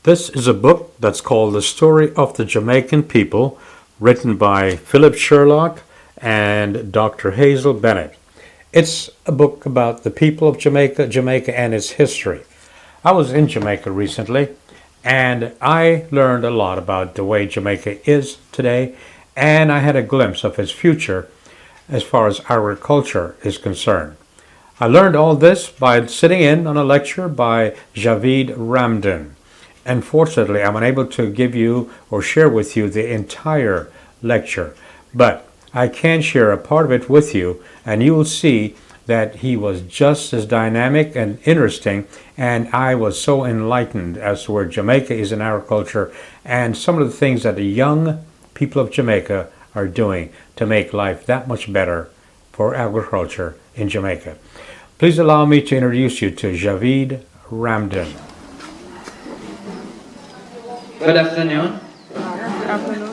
This is a book that's called The Story of the Jamaican People, written by Philip Sherlock and Dr. Hazel Bennett. It's a book about the people of Jamaica and its history. I was in Jamaica recently, and I learned a lot about the way Jamaica is today, and I had a glimpse of its future as far as agriculture is concerned. I learned all this by sitting in on a lecture by Javed Ramdon. Unfortunately, I'm unable to give you or share with you the entire lecture, but I can share a part of it with you, and you will see that he was just as dynamic and interesting, and I was so enlightened as to where Jamaica is in agriculture and some of the things that the young people of Jamaica are doing to make life that much better for agriculture in Jamaica. Please allow me to introduce you to Javed Ramdon. Good afternoon. Good afternoon.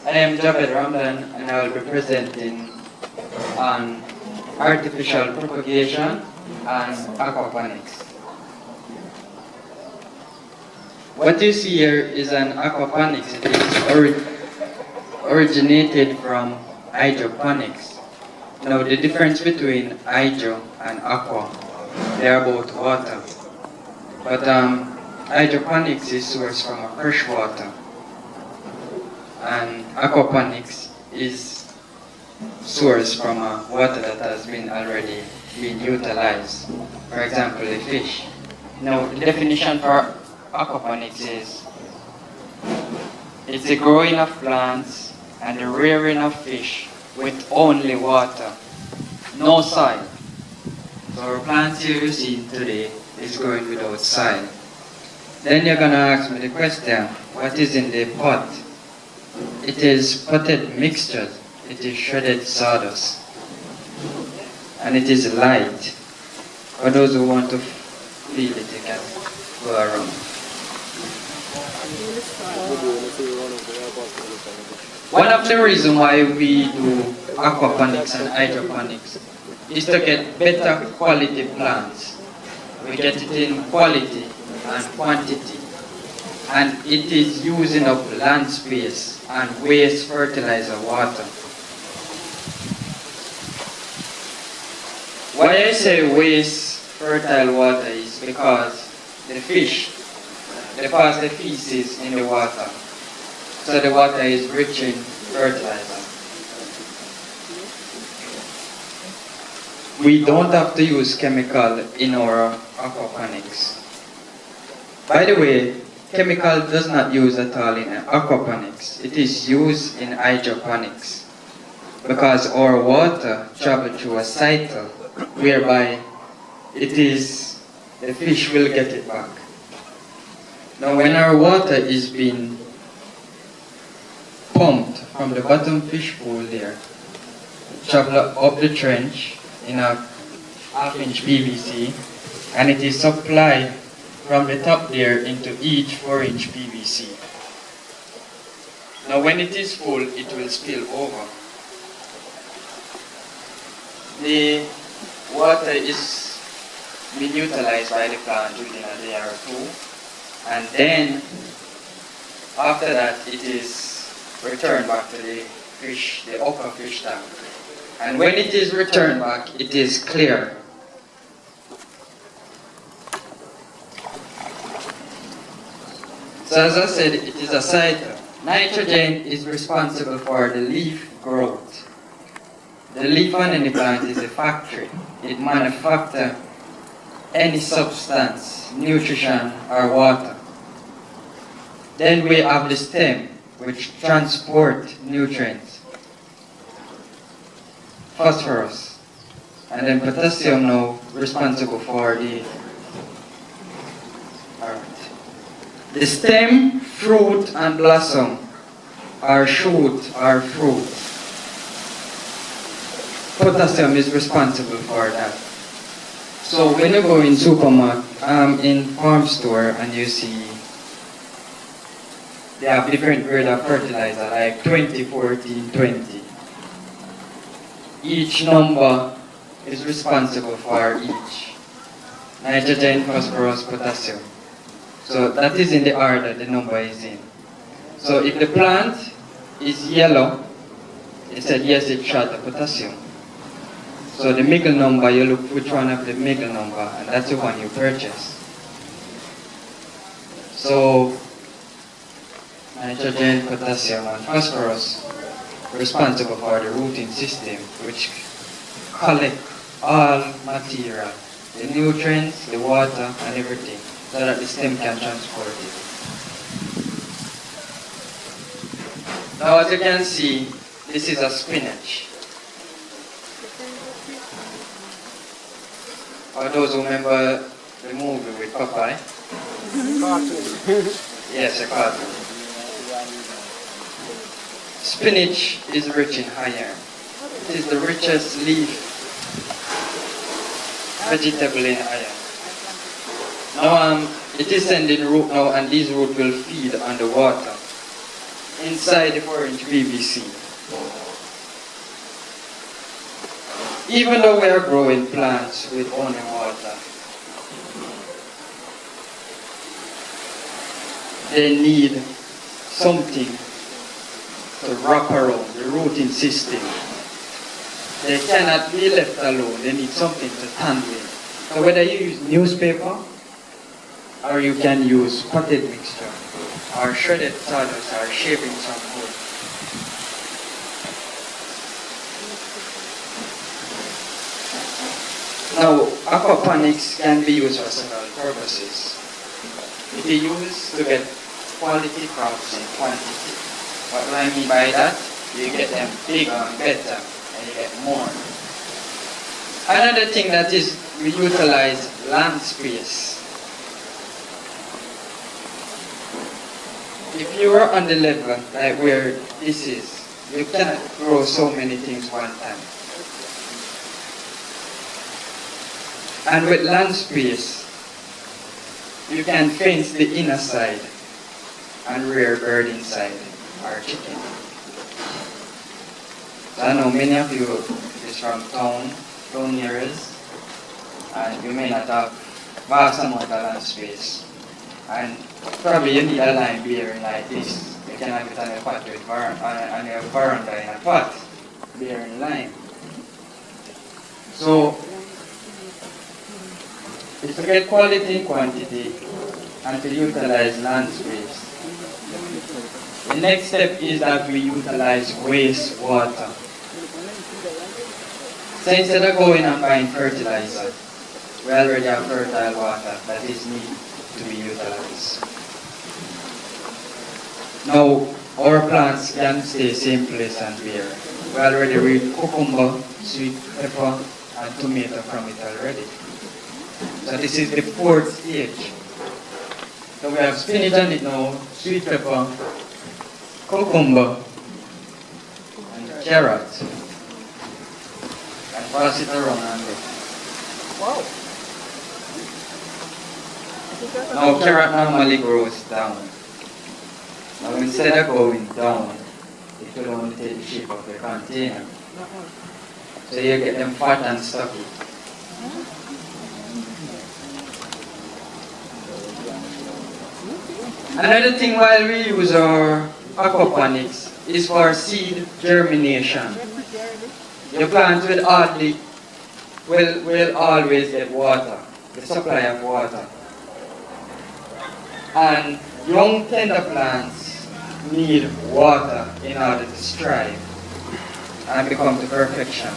I am Javed Ramdon and I will be presenting on artificial propagation and aquaponics. What you see here is an aquaponics. It is originated from hydroponics. Now the difference between hydro and aqua, they are both water. But hydroponics is sourced from fresh water, and aquaponics is sourced from water that has been already been utilized. For example, the fish. Now, the definition for aquaponics is it's the growing of plants and the rearing of fish with only water, no soil. So our plants here you see today is growing without soil. Then you're gonna ask me the question, what is in the pot? It is potted mixture. It is shredded sawdust. And it is light. For those who want to feel it, you can go around. One of the reasons why we do aquaponics and hydroponics is to get better quality plants. We get it in quality and quantity, and it is using up land space and waste fertilizer water. Why I say waste fertile water is because the fish deposit the feces in the water, so the water is rich in fertilizer. We don't have to use chemical in our aquaponics. By the way, chemical does not use at all in aquaponics. It is used in hydroponics because our water travels through a cycle whereby the fish will get it back. Now when our water is being pumped from the bottom fish pool there, travel up the trench in a half-inch PVC, and it is supplied from the top there into each 4-inch PVC. Now when it is full, it will spill over. The water is being utilized by the plant within a day or two, and then after that it is returned back to the fish, the upper fish tank. And when it is returned back, it is clear. So as I said, it is a cycle. Nitrogen is responsible for the leaf growth. The leaf on any plant is a factory. It manufactures any substance, nutrition or water. Then we have the stem, which transport nutrients. Phosphorus, and then potassium now responsible for the The stem, fruit, and blossom are shoot or fruit. Potassium is responsible for that. So when you go in supermarket, in farm store, and you see they have different grade of fertilizer, like 20, 14, 20. Each number is responsible for each. Nitrogen, phosphorus, potassium. So that is in the order the number is in. So if the plant is yellow, it said yes, it's short of potassium. So the middle number, you look which one of the middle number, and that's the one you purchase. So nitrogen, potassium, and phosphorus responsible for the rooting system, which collect all material, the nutrients, the water, and everything, so that the stem can transport it. Now as you can see, this is a spinach. For those who remember the movie with Popeye? Yes, a cartoon. Spinach is rich in iron. It is the richest leaf vegetable in iron. Now it is sending root now, and these roots will feed on the water inside the 4-inch PVC. Even though we are growing plants with only water, they need something to wrap around the rooting system. They cannot be left alone. They need something to handle it. So whether you use newspaper, or you can use potted mixture, or shredded sawdust, or shavings from wood. Now, aquaponics can be used for several purposes. It is used to get quality crops in quantity. What do I mean by that? You get them bigger and better, and you get more. Another thing that is, we utilize land space. If you are on the level like where this is, you cannot grow so many things one time. And with land space, you can fence the inner side and rear bird inside, or chicken. So I know many of you is from town areas, and you may not have vast amount of land space. And probably you need a lime bearing like this. You can have it on a pot with on your veranda in a pot, bearing lime. So it's to get quality and quantity and to utilize land space. The next step is that we utilize wastewater. So instead of going and buying fertilizer, we already have fertile water that is needed to be utilized. Now, our plants can stay same place and bear. We already read cucumber, sweet pepper, and tomato from it already. So this is the 4th stage. So we have spinach on it now, sweet pepper, cucumber, and carrot. And pass it around and go. Wow. Now carrot normally grows down. Now instead of going down, it will only take the shape of the container. So you get them fat and stuffy. Another thing while we use our aquaponics is for seed germination. The plant will always get water, the supply of water. And young tender plants need water in order to strive and become to perfection.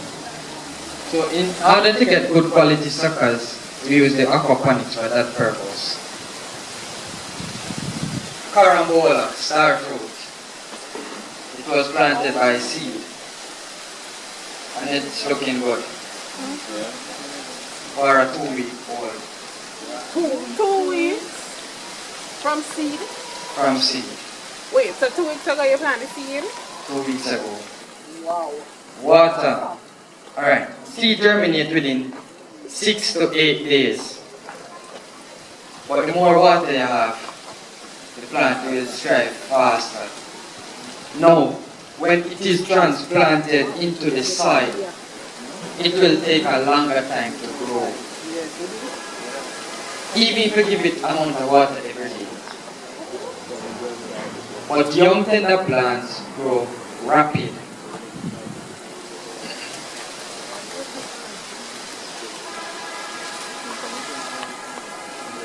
So in order to get good quality suckers, we use the aquaponics for that purpose. Carambola, star fruit. It was planted by seed. And it's looking good. For a 2-week-old. 2 weeks from seed? From seed. Wait, so 2 weeks ago you planted seed? 2 weeks ago. Wow. Water. Alright. Seed germinate within 6 to 8 days. But the more water you have, the plant will strive faster. Now, when it is transplanted into the soil, it will take a longer time to grow. Even if you give it amount of water every day. but young tender plants grow rapid.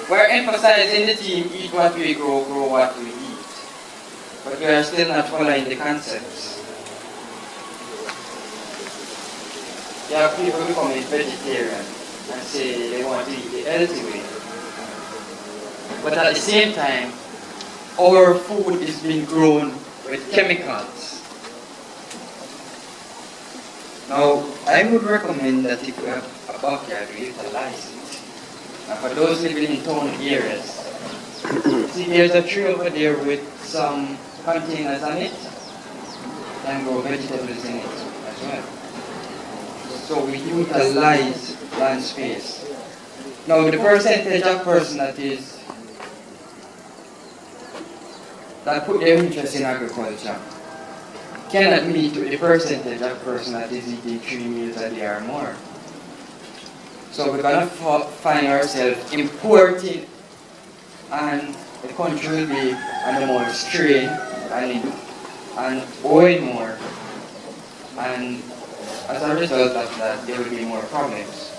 We're emphasizing the theme, eat what we grow, grow what we eat. But we are still not following the concepts. There are people becoming vegetarian and say they want to eat the healthy way. But at the same time, our food is being grown with chemicals. Now, I would recommend that if you have a backyard, you utilize it. And for those living in town areas, see there's a tree over there with some containers on it. You can grow vegetables in it as well. So we utilize land space. Now the percentage of person that put their interest in agriculture cannot meet with the percentage of person that is eating 3 meals a day or more. So we're going to find ourselves importing, and the country will be under more strain and owing more. And as a result of that, there will be more problems.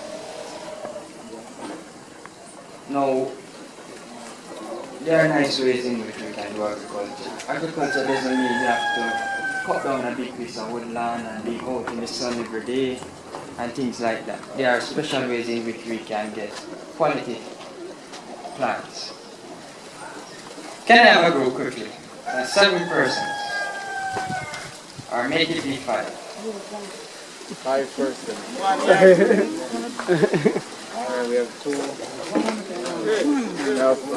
Now, there are nice ways in which we can do agriculture. Agriculture doesn't mean you have to cut down a big piece of woodland and be out in the sun every day and things like that. There are special ways in which we can get quality plants. Can I have a go quickly? 7 persons. Or make it be 5. 5 persons. Alright, we have 2. We have 4.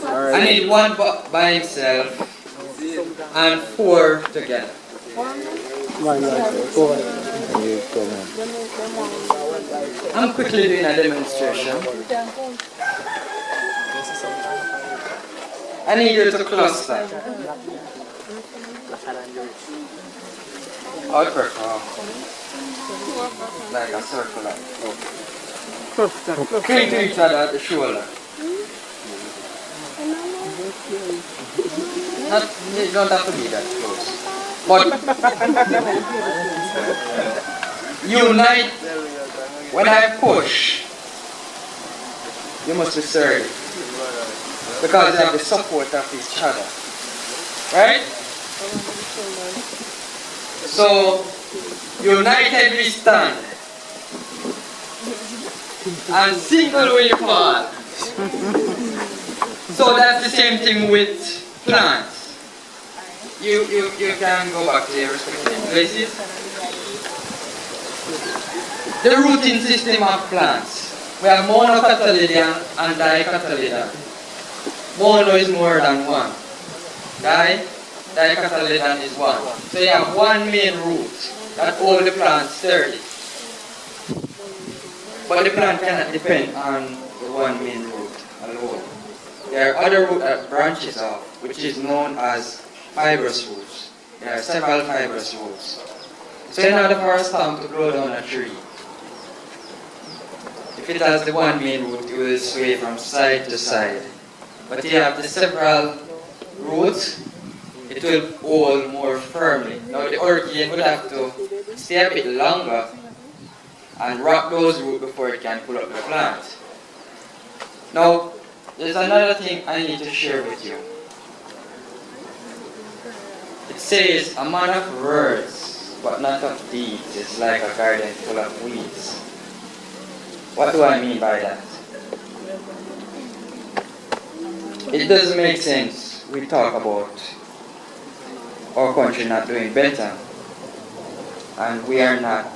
Alright. I need 1 by himself and 4 together. 4. I'm quickly doing a demonstration. I need you to cluster. Out like a circle. Cling to each other at the shoulder. You don't have to be that close. But unite. When I push, you must be sturdy. Because you have the support of each other. Right? So, united we stand. And single we fall. So that's the same thing with plants. You can go back to your respective places. The rooting system of plants. We have monocotyledon and dicotyledon. Mono is more than 1. Dicotyledon is 1. So you have 1 main root that holds the plant sturdy. But the plant cannot depend on the 1 main root alone. There are other roots that branches off, which is known as fibrous roots. There are several fibrous roots. So in order for a stump to grow down a tree, if it has the 1 main root, it will sway from side to side. But if you have the several roots, it will hold more firmly. Now the orchid would have to stay a bit longer and wrap those roots before it can pull up the plant. Now, there's another thing I need to share with you. It says, a man of words, but not of deeds, is like a garden full of weeds. What do I mean by that? It doesn't make sense we talk about our country not doing better, and we are not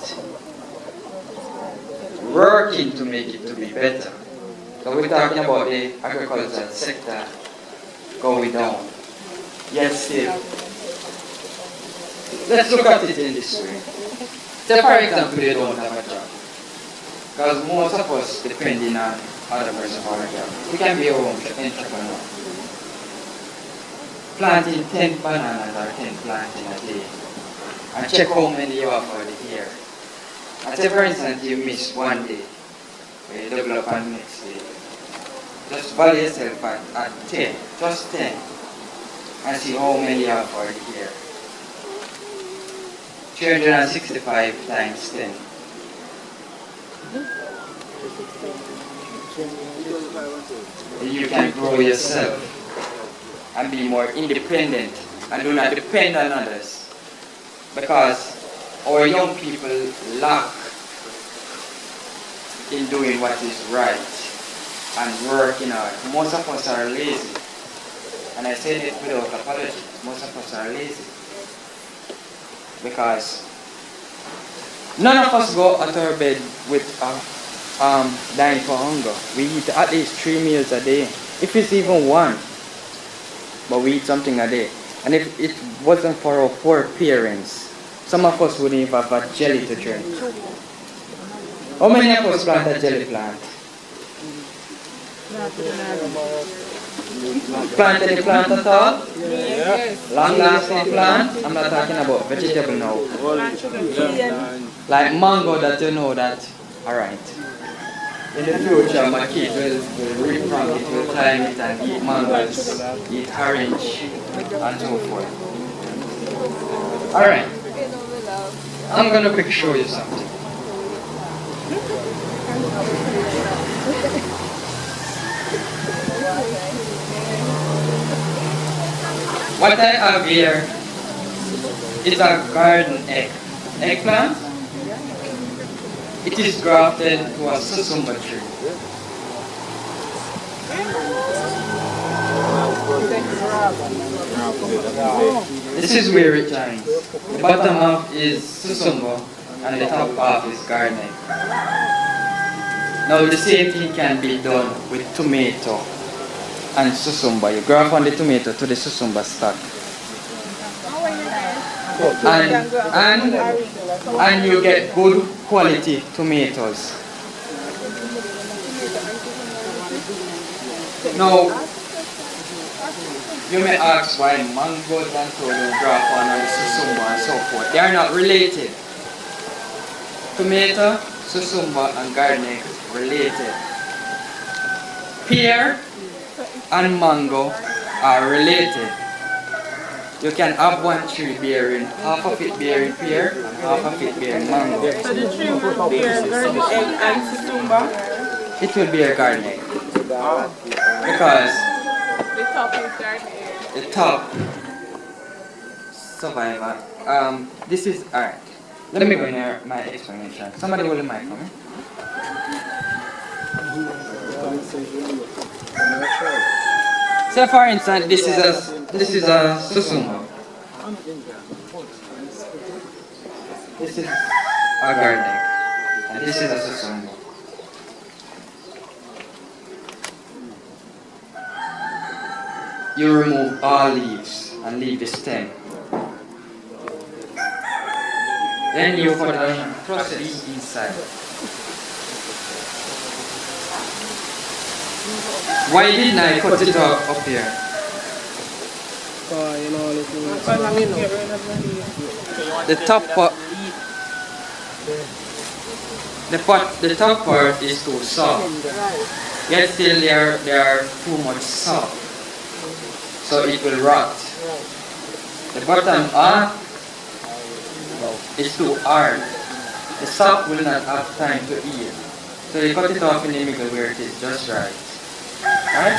working to make it to be better. So we're talking about the agricultural sector going down. Yet still, let's look at it in this way. Say for example, they don't have a job. Because most of us depending on other person for a job. We can be our own entrepreneur. Planting 10 bananas or 10 plants in a day. And check how many you have for the year. And say for instance you miss 1 day. You double up on the next day. Just value yourself at 10. Just 10. and see how many you have already here. 365 times 10. You can grow yourself and be more independent and do not depend on others. Because our young people lack in doing what is right and working hard. Most of us are lazy. And I say this without apology. Most of us are lazy. Because none of us go at our bed with dying for hunger. We eat at least 3 meals a day. If it's even one. But we eat something a day. And if it wasn't for our poor parents, some of us wouldn't even have a jelly to drink. How many of us plant a jelly plant? Plant any plant at all? Yes. Long lasting plant? I'm not talking about vegetable now. Like mango that you know that, alright. In the future my kids will reap from it, will climb it and eat mangoes, eat orange and so forth. Alright. I'm gonna quick show you something. What I have here is a garden eggplant. It is grafted to a susumba tree. This is where it joins. The bottom half is susumba and the top half is garden egg. Now the same thing can be done with tomato and susumba. You graft on the tomato to the susumba stock. And you get good quality tomatoes. Now, you may ask why mangoes and so you graft on the susumba and so forth. They are not related. Tomato, susumba and garden egg related. Pear and mango are related. You can have one tree bearing, half of it bearing pear and half of it bearing mango. So the tree will bear garden egg and susumba. It will be a garden egg. Because The top is garden egg. the top survivor. This is alright. Let me go in here, my explanation. Somebody hold the mic for me. So for instance, this is a susumba. This is a garden egg. And this is a susumba. You remove all leaves and leave the stem. Then you put a process inside. Why didn't I cut it off up here? The top part, the top part is too soft. Yet still there are too much soft, so it will rot. The bottom half is too hard. The soft will not have time to heal. So you cut it off in the middle where it is just right. Right?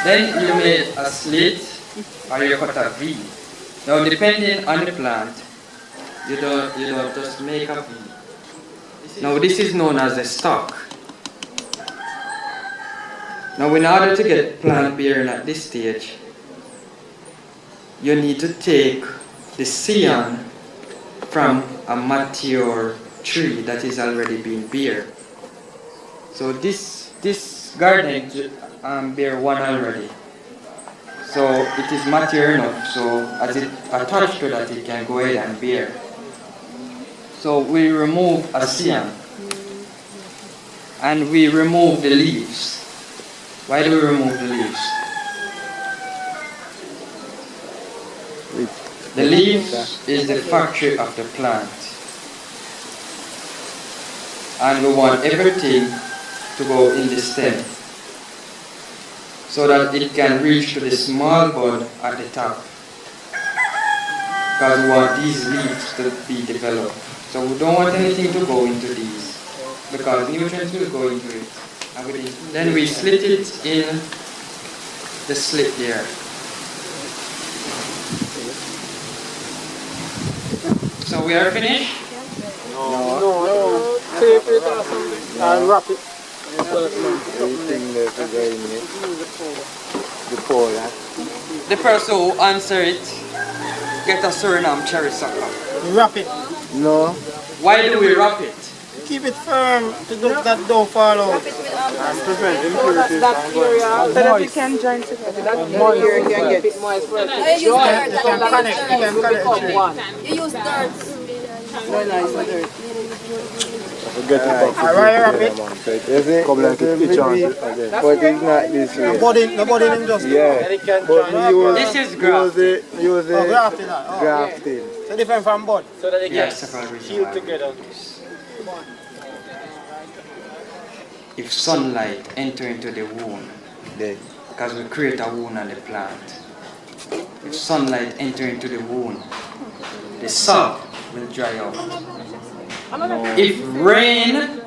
Then you make a slit or you cut a V. Now depending on the plant, you don't just make a V. Now this is known as a stalk. Now in order to get plant bearing at this stage, you need to take the scion from a mature tree that is already being bare. So this garden bear one already. So it is mature enough, so as it attached to that it can go ahead and bear. So we remove a scion and we remove the leaves. Why do we remove the leaves? The leaves is the factory of the plant. And we want everything to go in the stem. so that it can reach to the small bud at the top. Because we want these leaves to be developed. So we don't want anything to go into these, because nutrients will go into it. Then we slit it in the slit there. So we are finished? No. Tape it or something. And wrap it. Everything there to go in it. The pole, huh? The person who answer it get a Suriname cherry sucker. Wrap it. No. Why do we wrap it? Keep it firm to do that don't fall out. And prevent impurities from going. So that we can join together. Moisture can get it moist first. You can connect it. You use darts. Forget about it. Wrap it. Come like a picture. But it's not this way. Nobody in just. Yeah. But you This is grafting. use it. Grafting. Grafting. So different from bud. So that they can Yes, heal together. if sunlight enter into the wound, because we create a wound on the plant, if sunlight enter into the wound, the sap will dry out. If rain,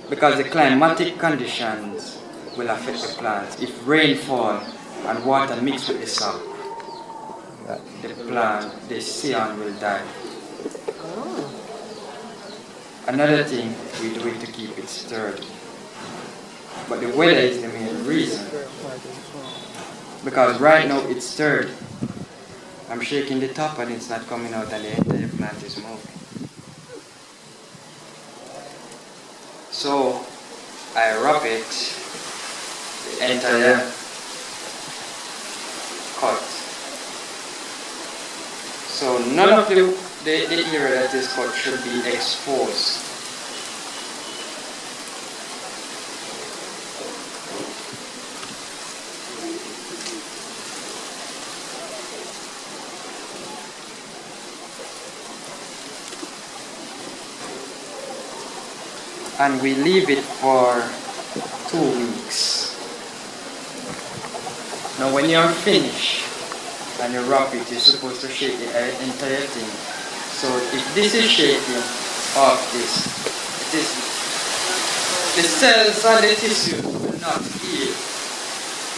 because the climatic conditions will affect the plants, if rain fall and water mix with the sap, the plant, the scion will die. Another thing, we do it to keep it sturdy. But the weather is the main reason. Because right now it's sturdy. I'm shaking the top and it's not coming out and the entire plant is moving. So I wrap it, the entire cut. So none of the area that is cut should be exposed. And we leave it for 2 weeks. Now when you're finished and you wrap it, you're supposed to shake the entire thing. So if this is shaking off this, the cells and the tissue will not heal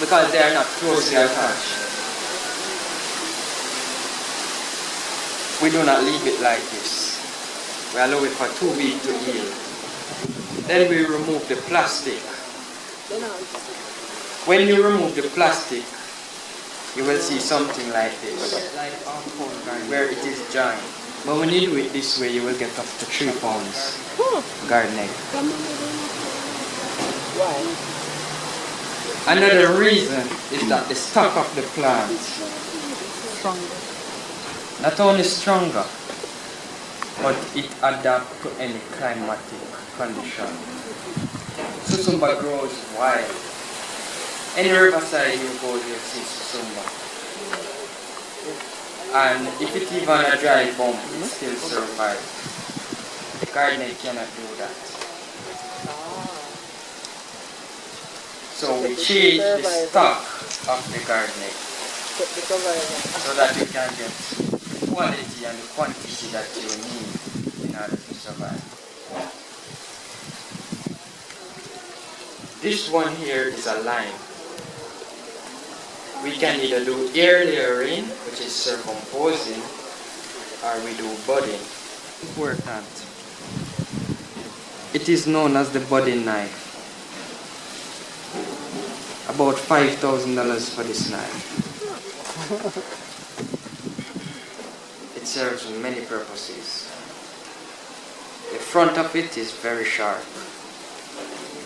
because they are not closely attached. We do not leave it like this. We allow it for 2 weeks to heal. Then we remove the plastic. When you remove the plastic, you will see something like this, like where it is joined. But when you do it this way, you will get up to 3 pounds garden egg. Another reason is that the stock of the plant not only stronger, but it adapts to any climatic condition. Susumba grows wild. Any riverside you go, you'll see susumba. And if it's even a dry bump, it still survives. The garden egg cannot do that. So we change the stock of the garden egg so that you can get the quality and the quantity that you need in order to survive. This one here is a line. We can either do air layering, which is circumposing, or we do budding. Important. It is known as the budding knife. About $5,000 for this knife. It serves many purposes. The front of it is very sharp,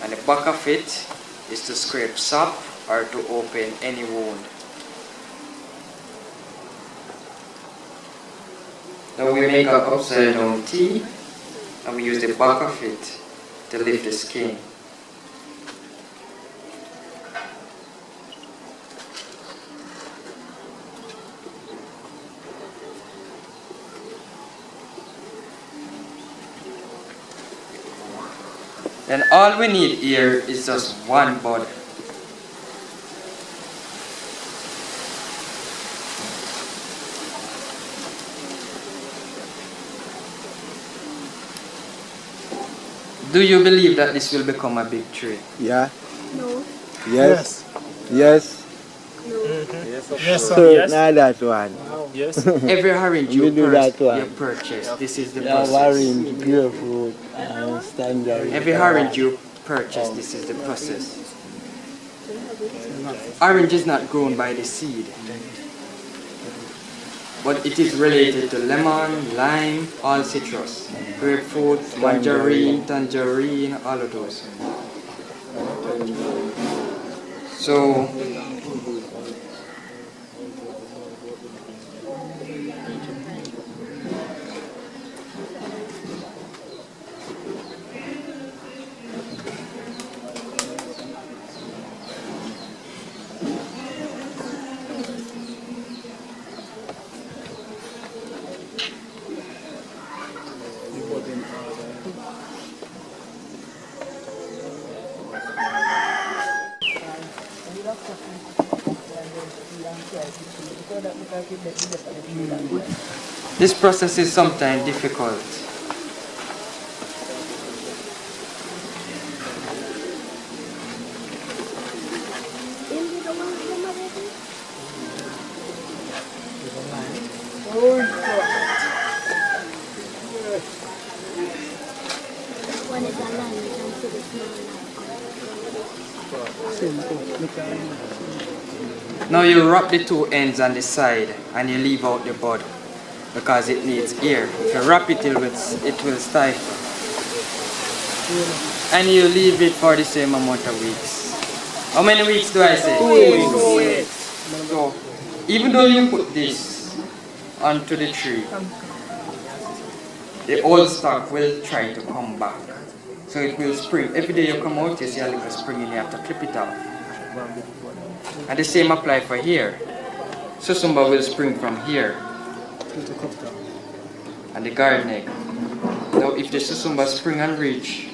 and the back of it is to scrape sap or to open any wound. Now we make an upside down T, and we use the back of it to lift the skin. Then all we need here is just one bud. Do you believe that this will become a big tree? Yeah. No. Yes. Yes. Yes, So yes. now that one. Yes. Every orange We do that one. you purchase, this is the Yeah, process. orange, grapefruit, and tangerine. Every orange you purchase, this is the process. Orange is not grown by the seed, but it is related to lemon, lime, all citrus, grapefruit, tangerine, all of those. So, this process is sometimes difficult. One is a line, you can see the small line. Now you wrap the two ends on the side and you leave out the bud because it needs air. If you wrap it, it will stifle. And you leave it for the same amount of weeks. How many weeks do I say? 2 weeks. So, even though you put this onto the tree, the old stock will try to come back. So it will spring. Every day you come out, you see a little spring and you have to clip it off. And the same apply for here. Susumba will spring from here. And the garden egg. Now if the susumba spring and reach,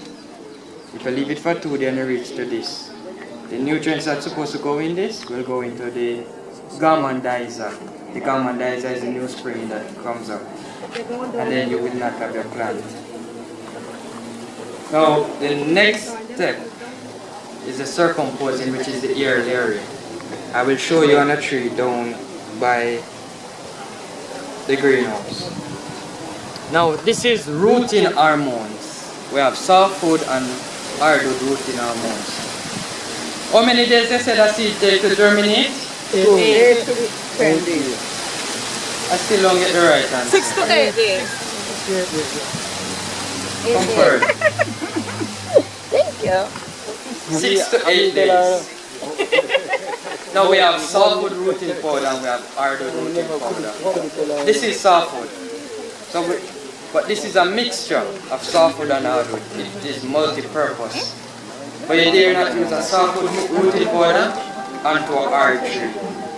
if I leave it for 2 days and reach to this, the nutrients that's supposed to go in this will go into the gamandizer. The gamandizer is the new spring that comes up. And then you will not have your plant. Now the next step is the circumposing, which is the air layering. I will show you on a tree down by the greenhouse. Now this is rooting hormones. We have softwood and hardwood rooting hormones. How many days they said a seed take to germinate? 8 to 10 days. I still don't get the right answer. 6 to 8 days. Confirm. Thank you. 6 to 8 days. Now we have softwood rooting powder and we have hardwood rooting powder. This is softwood. But this is a mixture of softwood and hardwood. It is multi-purpose. But you dare not use a softwood rooting powder onto a hard tree.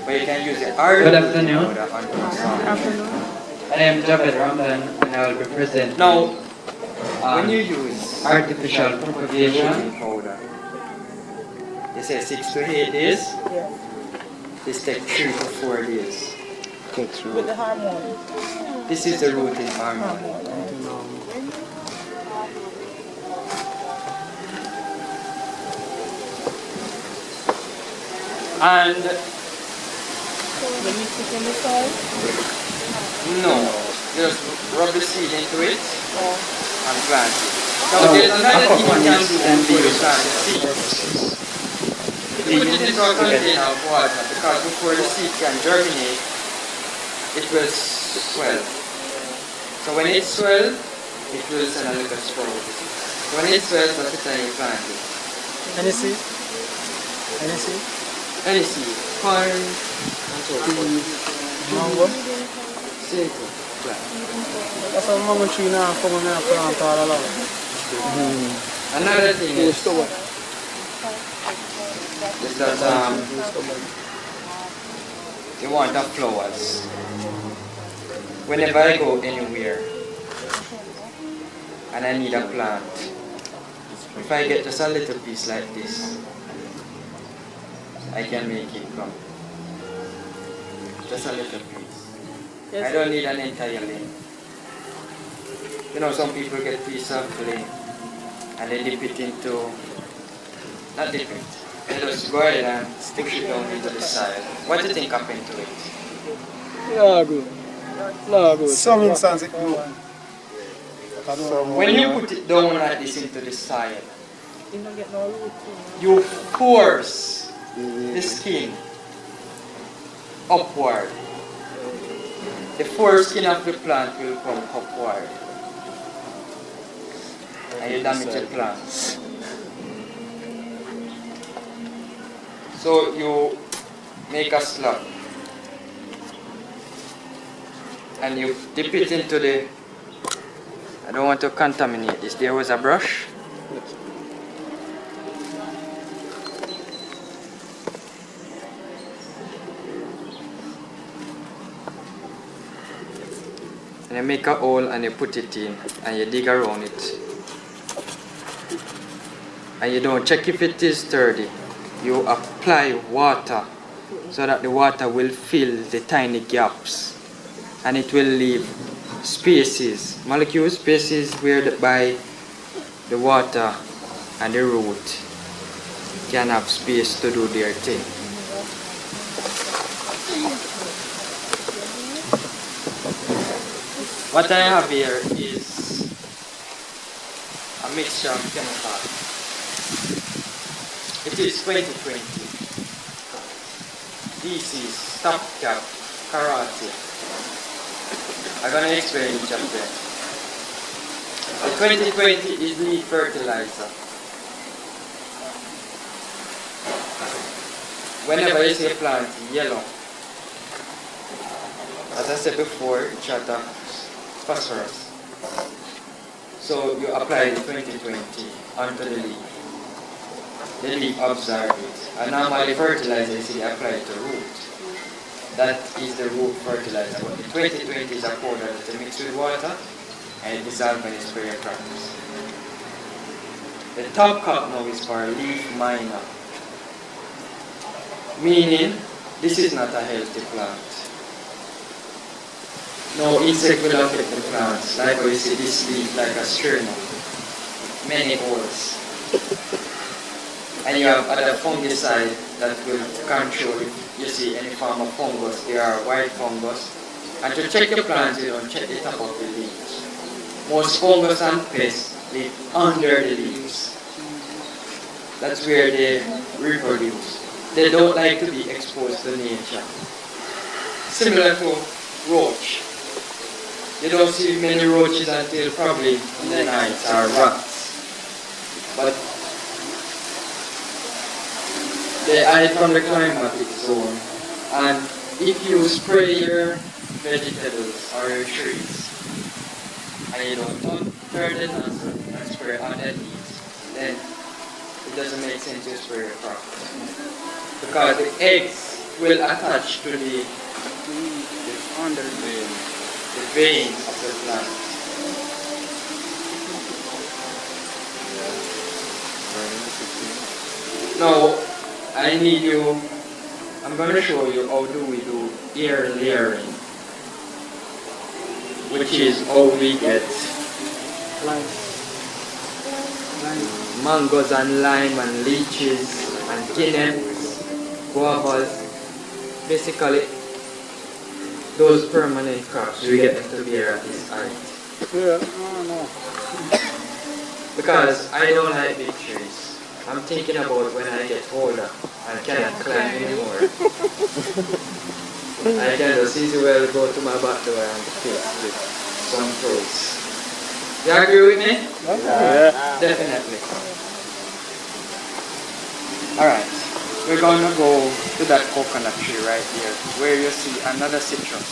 But you can use the hardwood rooting powder onto a softwood. I am Javed Ramdon and I will be presenting Now, when you use artificial propagation. rooting powder, they say 6 to 8 days. Yeah. This takes 3 to 4 days. With the hormone. This is the rooting hormone. And When you put in the soil. no, just rub the seed into it and plant it. Now So, there's another thing you can aquaponics do can be before you used plant the seed. You put it into a container of water because before the seed can germinate, it will swell. So when it swells, it will send a little sprout. So when it swells, that's the time you plant it. Any seed? Any seed? Any seed, corn, and so forth. Mango? Simple plant. That's a mango tree now. Come on here, plant all along. Another thing is that you want the flowers. Whenever I go anywhere and I need a plant, if I get just a little piece like this, I can make it come. Just a little piece. I don't need an entire lane. You know, some people get piece of lane. and they dip it into, not dip it, they just go ahead and push it down into the soil. What do you think happened to it? Yeah, good. No, good. Some instance it grow. When you put it down like this into the soil, You don't get no root. you force the skin upward. The foreskin of the plant will come upward. And you damage the plant. So you make a slug. And you dip it into the, I don't want to contaminate this. There was a brush. And you make a hole and you put it in and you dig around it. And you don't check if it is sturdy. You apply water so that the water will fill the tiny gaps. And it will leave spaces, molecule spaces where by the water and the root can have space to do their thing. What I have here is a mixture of chemicals. It is 2020. This is stopgap karate. I'm gonna explain each of them. The 2020 is leaf fertilizer. Whenever you see a plant yellow, as I said before, it shot up phosphorus. So you apply the 2020 onto the leaf. The leaf absorbs it. And normally fertilizer is applied to root. That is the root fertilizer. But the 2020 is a powder that you mix with water and it dissolves when you spray your crops. The top cup now is for leaf miner. Meaning, this is not a healthy plant. No insect will affect the plants. Like we see this leaf like a sternum. Many holes. And you have other fungicide that will control if you see any form of fungus. There are white fungus. And to check the plants, you don't check the top of the leaves. Most fungus and pests live under the leaves. That's where they reproduce. They don't like to be exposed to nature. Similar to roach. You don't see many roaches until probably in the night or rats. But they hide from the climatic zone. And if you spray your vegetables or your trees and you don't turn the nozzle and spray on the leaves, then it doesn't make sense to spray your crops. Because the eggs will attach to the veins of the plant. Now, I need you, I'm going to show you how do we do air layering, which is how we get mangoes and lime and lychees and guineas, guavas, basically those permanent crops we get them to bear at this height. Yeah, no. Because I don't like big trees. I'm thinking about when I get older and cannot climb anymore. I can just easily well go to my back door and pick with some fruits. You agree with me? Yeah. Definitely. Alright, we're gonna go to that coconut tree right here where you see another citrus.